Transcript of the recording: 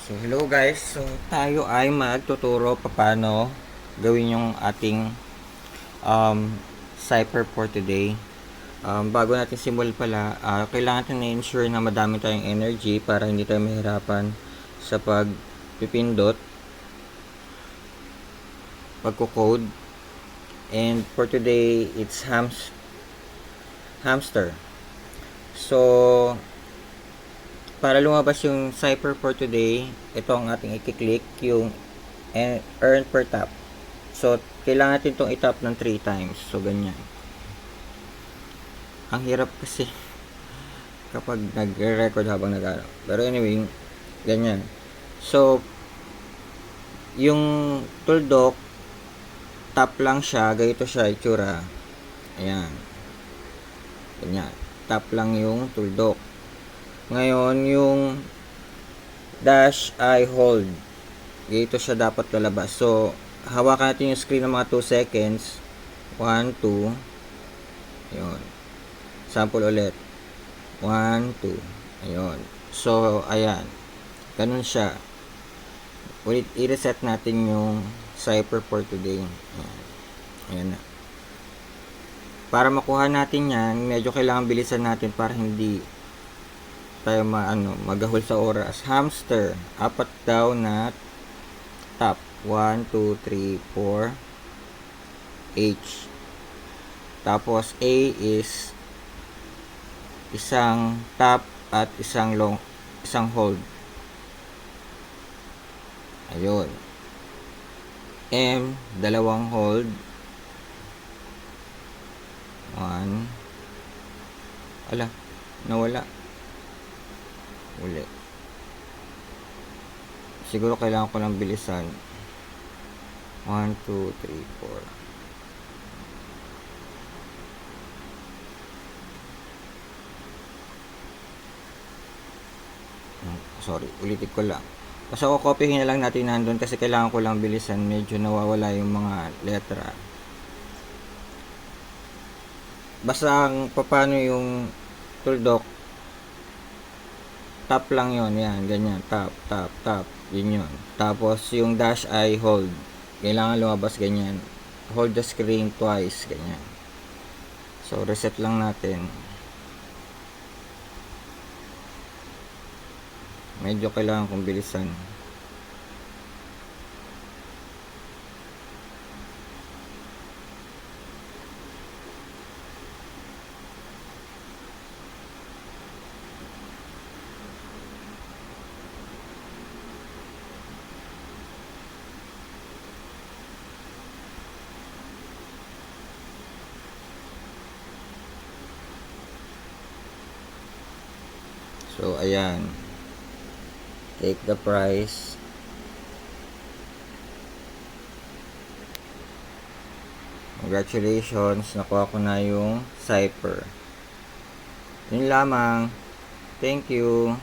So, hello guys. So, tayo ay magtuturo paano gawin yung ating cipher for today. Bago natin simulan pala, kailangan natin na-ensure na madami tayong energy para hindi tayo mahirapan sa pagpipindot, pagko-code. And for today, it's hamster. So, para lumabas yung cipher for today, ito ang ating i-click, yung earn per tap. So, kailangan natin itong i-tap ng 3 times. So, ganyan. Ang hirap kasi kapag nagre-record habang nag-ano. Pero anyway, ganyan. So, yung tuldok, tap lang siya. Ganito siya, itsura. Ayan. Ganyan. Tap lang yung tuldok. Ngayon, yung dash ay hold. Dito siya dapat lalabas. So, hawakan natin yung screen ng mga 2 seconds. 1, 2. Ayun. Sample ulit. 1, 2. Ayun. So, ayan. Ganun siya. Ulit, i-reset natin yung cipher for today. Ayan. Ayan na. Para makuha natin yan, medyo kailangan bilisan natin para hindi tayo magahol sa oras. Hamster, apat daw na tap. 1, 2, 3, 4. H. Tapos A is isang tap at isang hold. Ayun. M, dalawang hold. 1. Ala, nawala. Uli. Siguro kailangan ko lang bilisan. 1, 2, 3, 4. Sorry, ulitin ko lang. Kasi ako copyhin na lang natin nandun kasi kailangan ko lang bilisan. Medyo nawawala yung mga letra. Basta paano yung tuldok, tap lang yon, yan, ganyan, tap, tap, tap, yun yun. Tapos, yung dash ay hold. Kailangan lumabas ganyan. Hold the screen twice, ganyan. So, reset lang natin. Medyo kailangan kong bilisan. So, ayan. Take the price. Congratulations, nakuha ko na yung cipher. Yun lamang. Thank you.